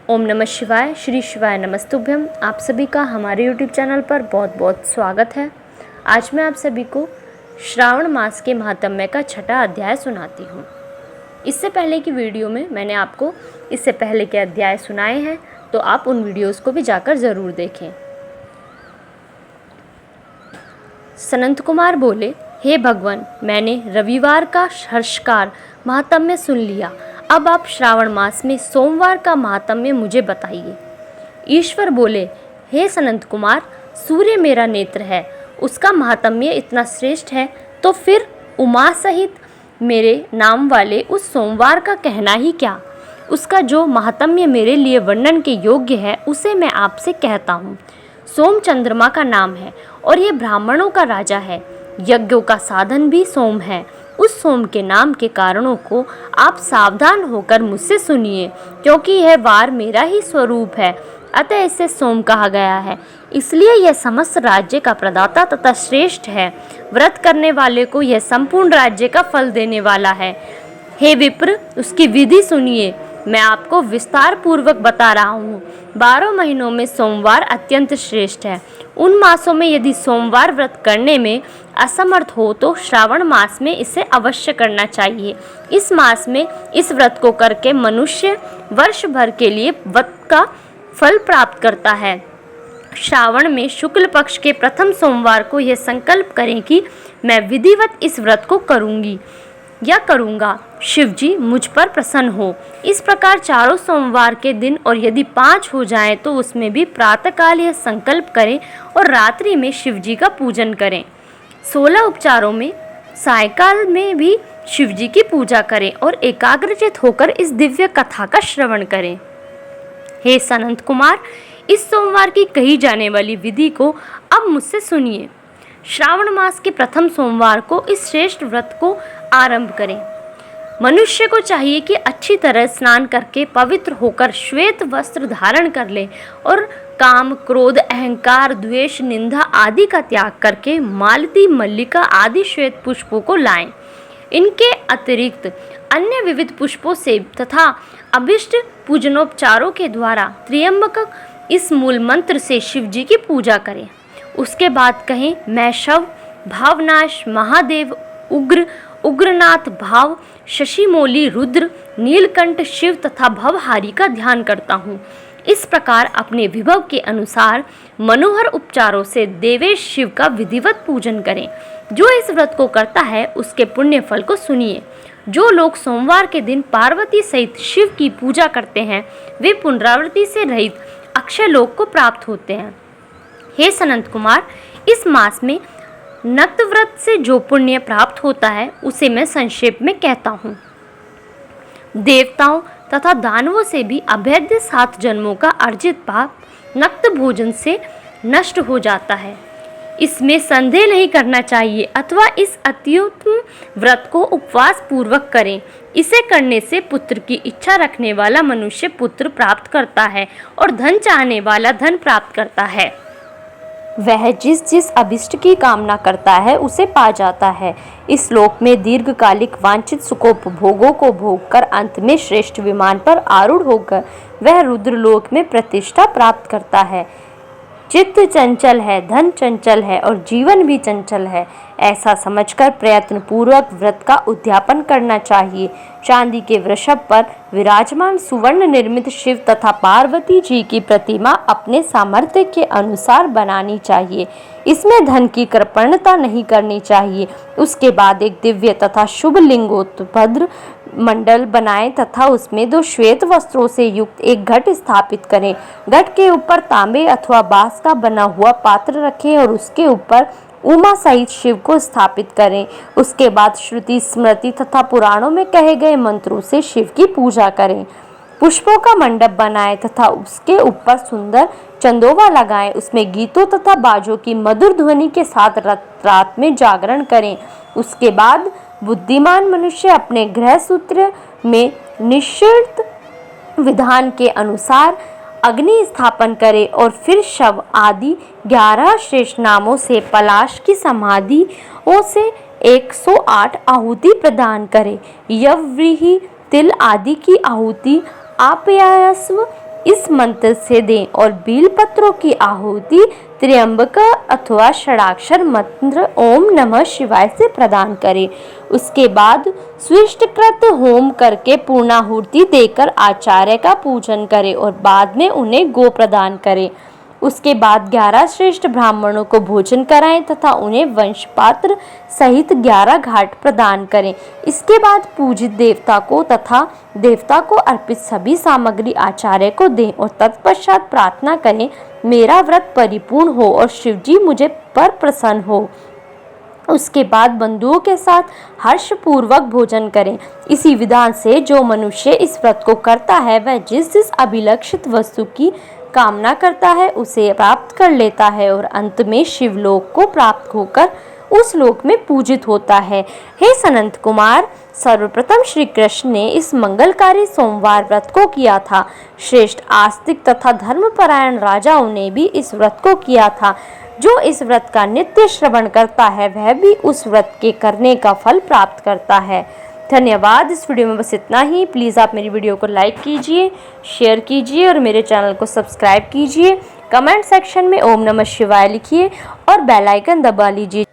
ओम नमः शिवाय, श्री शिवाय नमस्तुभ्यम। आप सभी का हमारे YouTube चैनल पर बहुत बहुत स्वागत है। आज मैं आप सभी को श्रावण मास के महात्म्य का छठा अध्याय सुनाती हूँ। इससे पहले की वीडियो में मैंने आपको इससे पहले के अध्याय सुनाए हैं, तो आप उन वीडियोज़ को भी जाकर ज़रूर देखें। सनंत कुमार बोले, हे भगवान, मैंने रविवार का हर्षकार महात्म्य सुन लिया। अब आप श्रावण मास में सोमवार का महात्म्य मुझे बताइए। ईश्वर बोले, हे सनंत कुमार, सूर्य मेरा नेत्र है, उसका महात्म्य इतना श्रेष्ठ है, तो फिर उमा सहित मेरे नाम वाले उस सोमवार का कहना ही क्या। उसका जो महात्म्य मेरे लिए वर्णन के योग्य है, उसे मैं आपसे कहता हूँ। सोम चंद्रमा का नाम है और ये ब्राह्मणों का राजा है। यज्ञों का साधन भी सोम है। उस सोम के नाम के कारणों को आप सावधान होकर मुझसे सुनिए, क्योंकि यह वार मेरा ही स्वरूप है, अतः इसे सोम कहा गया है। इसलिए यह समस्त राज्य का प्रदाता तथा श्रेष्ठ है। व्रत करने वाले को यह संपूर्ण राज्य का फल देने वाला है। हे विप्र, उसकी विधि सुनिए। मैं आपको विस्तार पूर्वक बता रहा हूँ। 12 महीनों में सोमवार अत्यंत श्रेष्ठ है। उन मासों में यदि सोमवार व्रत करने में असमर्थ हो तो श्रावण मास में इसे अवश्य करना चाहिए। इस मास में इस व्रत को करके मनुष्य वर्ष भर के लिए व्रत का फल प्राप्त करता है। श्रावण में शुक्ल पक्ष के प्रथम सोमवार को यह संकल्प करें कि मैं विधिवत इस व्रत को करूँगी या करूँगा। शिव जी मुझ पर प्रसन्न हो। इस प्रकार चारों सोमवार के दिन और यदि 5 हो जाएं तो उसमें भी प्रातःकाल यह संकल्प करें और रात्रि में शिव जी का पूजन करें। 16 उपचारों में सायकाल में भी शिव जी की पूजा करें और एकाग्रचित होकर इस दिव्य कथा का श्रवण करें। हे सनंत कुमार, इस सोमवार की कही जाने वाली विधि को अब मुझसे सुनिए। श्रावण मास के प्रथम सोमवार को इस श्रेष्ठ व्रत को आरंभ करें। मनुष्य को चाहिए कि अच्छी तरह स्नान करके पवित्र होकर श्वेत वस्त्र धारण कर ले और काम, क्रोध, अहंकार, द्वेष, निंदा आदि का त्याग करके मालती, मल्लिका आदि श्वेत पुष्पों को लाएं। इनके अतिरिक्त अन्य विविध पुष्पों से तथा अभिष्ट पूजनोपचारों के द्वारा त्र्यंबक इस मूल मंत्र से शिव जी की पूजा करें। उसके बाद कहें, मैं शव, भावनाश, महादेव, उग्र, उग्रनाथ, भाव, शशिमौली, रुद्र, नीलकंठ, शिव तथा भवहारी का ध्यान करता हूँ। इस प्रकार अपने विभव के अनुसार मनोहर उपचारों से देवेश शिव का विधिवत पूजन करें। जो इस व्रत को करता है उसके पुण्य फल को सुनिए। जो लोग सोमवार के दिन पार्वती सहित शिव की पूजा करते हैं, वे पुनरावृत्ति से रहित अक्षय लोक को प्राप्त होते हैं। हे सनंत कुमार, इस मास में नक्त व्रत से जो पुण्य प्राप्त होता है उसे मैं संक्षेप में कहता हूँ। देवताओं तथा दानवों से भी अभेद्य 7 जन्मों का अर्जित पाप नक्त भोजन से नष्ट हो जाता है। इसमें संदेह नहीं करना चाहिए, अथवा इस अत्युत्तम व्रत को उपवास पूर्वक करें। इसे करने से पुत्र की इच्छा रखने वाला मनुष्य पुत्र प्राप्त करता है और धन चाहने वाला धन प्राप्त करता है। वह जिस जिस अभिष्ट की कामना करता है उसे पा जाता है। इस लोक में दीर्घकालिक वांछित सुखोपभोगों को भोगकर अंत में श्रेष्ठ विमान पर आरूढ़ होकर वह रुद्रलोक में प्रतिष्ठा प्राप्त करता है। चित्त चंचल है, धन चंचल है और जीवन भी चंचल है, ऐसा समझकर प्रयत्न पूर्वक व्रत का उद्यापन करना चाहिए। चांदी के वृषभ पर विराजमान सुवर्ण निर्मित शिव तथा पार्वती जी की प्रतिमा अपने सामर्थ्य के अनुसार बनानी चाहिए। इसमें धन की कृपणता नहीं करनी चाहिए। उसके बाद एक दिव्य तथा शुभ लिंगोत्भद्र मंडल बनाएं तथा उसमें 2 श्वेत वस्त्रों से युक्त एक घट स्थापित करें। घट के ऊपर तांबे अथवा बांस का बना हुआ पात्र रखें और उसके ऊपर उमा सहित शिव को स्थापित करें। उसके बाद श्रुति, स्मृति तथा पुराणों में कहे गए मंत्रों से शिव की पूजा करें। पुष्पों का मंडप बनाएं तथा उसके ऊपर सुंदर चंदोवा लगाएं। उसमें गीतों तथा बाजों की मधुर ध्वनि के साथ रात में जागरण करें। उसके बाद बुद्धिमान मनुष्य अपने गृह सूत्र में निश्चित विधान के अनुसार अग्नि स्थापन करे और फिर शव आदि 11 श्रेष्ठ नामों से पलाश की समाधियों से 108 आहुति प्रदान करे। यवव्रीहि, तिल आदि की आहुति आप्यायस्व इस मंत्र से दें और बील पत्रों की आहुति त्र्यंबक अथवा षडाक्षर मंत्र ओम नमः शिवाय से प्रदान करें। उसके बाद स्विष्टकृत होम करके पूर्णाहुति देकर आचार्य का पूजन करें और बाद में उन्हें गो प्रदान करें। उसके बाद 11 श्रेष्ठ ब्राह्मणों को भोजन कराएं तथा उन्हें वंशपात्र सहित 11 घाट प्रदान करें। इसके बाद पूजित देवता को तथा देवता को अर्पित सभी सामग्री आचार्य को दें और तत्पश्चात प्रार्थना करें, मेरा व्रत परिपूर्ण हो और शिवजी मुझे पर प्रसन्न हो। उसके बाद बंधुओं के साथ हर्षपूर्वक भोजन करें। इसी विधान से जो मनुष्य इस व्रत को करता है वह जिस जिस अभिलक्षित वस्तु की कामना करता है उसे प्राप्त कर लेता है और अंत में शिवलोक को प्राप्त होकर उस लोक में पूजित होता है। हे सनंत कुमार, सर्वप्रथम श्री कृष्ण ने इस मंगलकारी सोमवार व्रत को किया था। श्रेष्ठ आस्तिक तथा धर्मपरायण राजाओं ने भी इस व्रत को किया था। जो इस व्रत का नित्य श्रवण करता है वह भी उस व्रत के करने का फल प्राप्त करता है। धन्यवाद। इस वीडियो में बस इतना ही। प्लीज़ आप मेरी वीडियो को लाइक कीजिए, शेयर कीजिए और मेरे चैनल को सब्सक्राइब कीजिए। कमेंट सेक्शन में ओम नमः शिवाय लिखिए और बेल आइकन दबा लीजिए।